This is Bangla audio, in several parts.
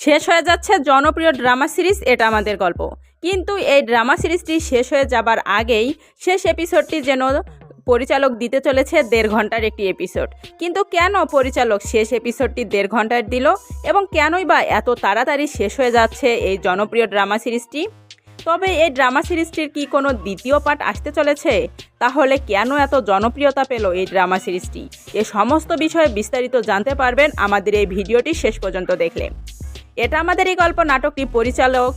শেষ হয়ে যাচ্ছে জনপ্রিয় ড্রামা সিরিজ এটা আমাদের গল্প। কিন্তু এই ড্রামা সিরিজটি শেষ হয়ে যাবার আগেই শেষ এপিসোডটি যেন পরিচালক দিতে চলেছে 1.5 ঘন্টার একটি এপিসোড। কিন্তু কেন পরিচালক শেষ এপিসোডটি 1.5 ঘন্টার দিল এবং কেনই বা এত তাড়াতাড়ি শেষ হয়ে যাচ্ছে এই জনপ্রিয় ড্রামা সিরিজটি? তবে এই ড্রামা সিরিজটির কি কোনো দ্বিতীয় পার্ট আসতে চলেছে? তাহলে কেন এত জনপ্রিয়তা পেল এই ড্রামা সিরিজটি? এ সমস্ত বিষয়ে বিস্তারিত জানতে পারবেন আমাদের এই ভিডিওটি শেষ পর্যন্ত দেখলে। এটা আমাদের এই গল্প নাটকটি পরিচালক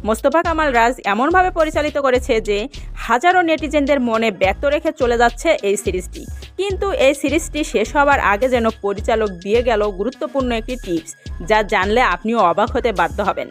মোস্তফা কামাল রাজ এমনভাবে পরিচালিত করেছে যে হাজারো নেটিজেনদের মনে ব্যক্ত রেখে চলে যাচ্ছে এই সিরিজটি। কিন্তু এই সিরিজটি শেষ হওয়ার আগে যেন পরিচালক দিয়ে গেল গুরুত্বপূর্ণ একটি টিপস, যা জানলে আপনিও অবাক হতে বাধ্য হবেন।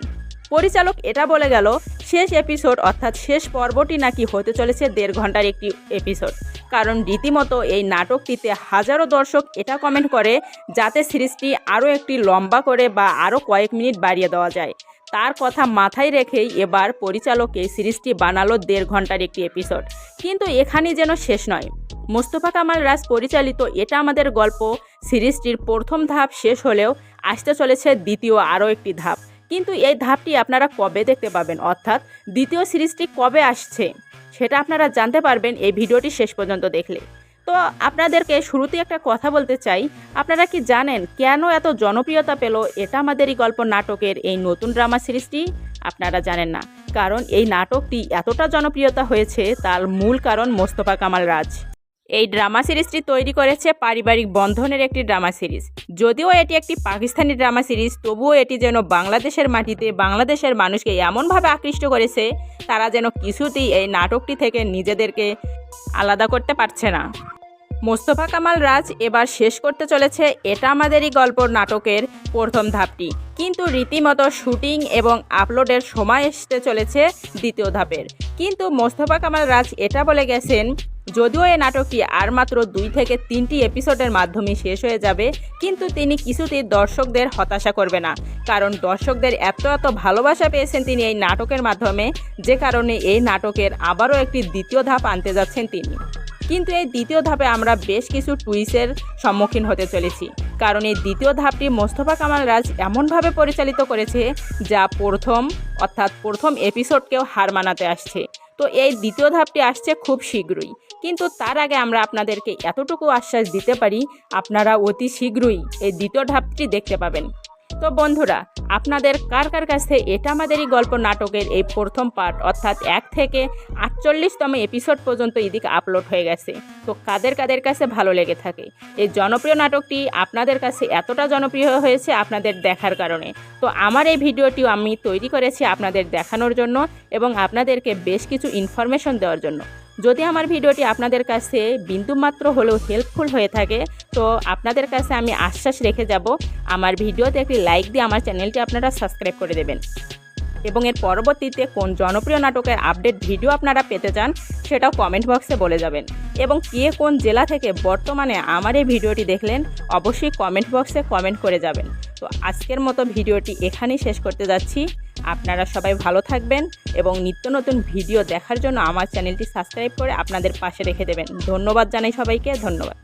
পরিচালক এটা বলে গেল, শেষ এপিসোড অর্থাৎ শেষ পর্বটি নাকি হতে চলেছে 1.5 ঘন্টার একটি এপিসোড। কারণ রীতিমতো এই নাটকটিতে হাজারো দর্শক এটা কমেন্ট করে যাতে সিরিজটি আরও একটি লম্বা করে বা আরও কয়েক মিনিট বাড়িয়ে দেওয়া যায়। তার কথা মাথায় রেখেই এবার পরিচালক এই সিরিজটি বানালো 1.5 ঘন্টার একটি এপিসোড। কিন্তু এখানেই যেন শেষ নয়। মোস্তফা কামাল রাজ পরিচালিত এটা আমাদের গল্প সিরিজটির প্রথম ধাপ শেষ হলেও আসতে চলেছে দ্বিতীয় আরও একটি ধাপ। কিন্তু এই ধাপটি আপনারা কবে দেখতে পাবেন, অর্থাৎ দ্বিতীয় সিরিজটি কবে আসছে, সেটা আপনারা জানতে পারবেন এই ভিডিওটি শেষ পর্যন্ত দেখলে। তো আপনাদেরকে শুরুতে একটা কথা বলতে চাই, আপনারা কি জানেন কেন এত জনপ্রিয়তা পেল এটা আমাদেরই গল্প নাটকের এই নতুন ড্রামা সিরিজটি? আপনারা জানেন না, কারণ এই নাটকটি এতটা জনপ্রিয়তা হয়েছে তার মূল কারণ মোস্তফা কামাল রাজ। এই ড্রামা সিরিজটি তৈরি করেছে পারিবারিক বন্ধনের একটি ড্রামা সিরিজ। যদিও এটি একটি পাকিস্তানি ড্রামা সিরিজ, তবুও এটি যেন বাংলাদেশের মাটিতে বাংলাদেশের মানুষকে এমনভাবে আকৃষ্ট করেছে তারা যেন কিছুতেই এই নাটকটি থেকে নিজেদেরকে আলাদা করতে পারছে না। মোস্তফা কামাল রাজ এবার শেষ করতে চলেছে এটা আমাদেরই গল্প নাটকের প্রথম ধাপটি। কিন্তু রীতিমতো শুটিং এবং আপলোডের সময় আসতে চলেছে দ্বিতীয় ধাপের। কিন্তু মোস্তফা কামাল রাজ এটা বলে গেছেন, যদিও এই নাটকটি আর মাত্র 2 থেকে 3টি এপিসোডের মাধ্যমে শেষ হয়ে যাবে, কিন্তু তিনি কিছুতেই দর্শকদের হতাশা করবে না। কারণ দর্শকদের এত ভালোবাসা পেয়েছেন তিনি এই নাটকের মাধ্যমে, যে কারণে এই নাটকের আবারও একটি দ্বিতীয় ধাপ আনতে যাচ্ছেন তিনি। কিন্তু এই দ্বিতীয় ধাপে আমরা বেশ কিছু টুইস্টের সম্মুখীন হতে চলেছি। কারণ এই দ্বিতীয় ধাপটি মোস্তফা কামাল রাজ এমনভাবে পরিচালিত করেছে যা প্রথম এপিসোডকেও হার মানাতে আসছে। তো এই দ্বিতীয় ধাপটি আসছে খুব শীঘ্রই। কিন্তু তার আগে আমরা আপনাদেরকে এতটুকু আশ্বাস দিতে পারি, আপনারা অতি শীঘ্রই এই দ্বিতীয় ধাপটি দেখতে পাবেন। তো বন্ধুরা, আপনাদের কার কার কাছে এটা আমাদেরই গল্প নাটকের এই প্রথম পার্ট অর্থাৎ 1 থেকে 48তম এপিসোড পর্যন্ত এদিকে আপলোড হয়ে গেছে, তো কাদের কাদের কাছে ভালো লেগে থাকে? এই জনপ্রিয় নাটকটি আপনাদের কাছে এতটা জনপ্রিয় হয়েছে আপনাদের দেখার কারণে। তো আমার এই ভিডিওটিও আমি তৈরি করেছি আপনাদের দেখানোর জন্য এবং আপনাদেরকে বেশ কিছু ইনফরমেশন দেওয়ার জন্য। যদি আমার ভিডিওটি আপনাদের কাছে বিন্দুমাত্র হলেও হেল্পফুল হয়ে থাকে, তো আপনাদের কাছে আমি আশ্বাস রেখে যাব, আমার ভিডিওতে একটি লাইক দিয়ে আমার চ্যানেলটি আপনারা সাবস্ক্রাইব করে দেবেন এবং এর পরবর্তীতে কোন জনপ্রিয় নাটকের আপডেট ভিডিও আপনারা পেতে চান সেটাও কমেন্ট বক্সে বলে যাবেন। এবং কে কোন জেলা থেকে বর্তমানে আমার এই ভিডিওটি দেখলেন অবশ্যই কমেন্ট বক্সে কমেন্ট করে যাবেন। তো আজকের মতো ভিডিওটি এখানেই শেষ করতে যাচ্ছি। আপনারা সবাই ভালো থাকবেন এবং নিত্য নতুন ভিডিও দেখার জন্য আমার চ্যানেলটি সাবস্ক্রাইব করে আপনাদের পাশে রেখে দেবেন। ধন্যবাদ জানাই সবাইকে, ধন্যবাদ।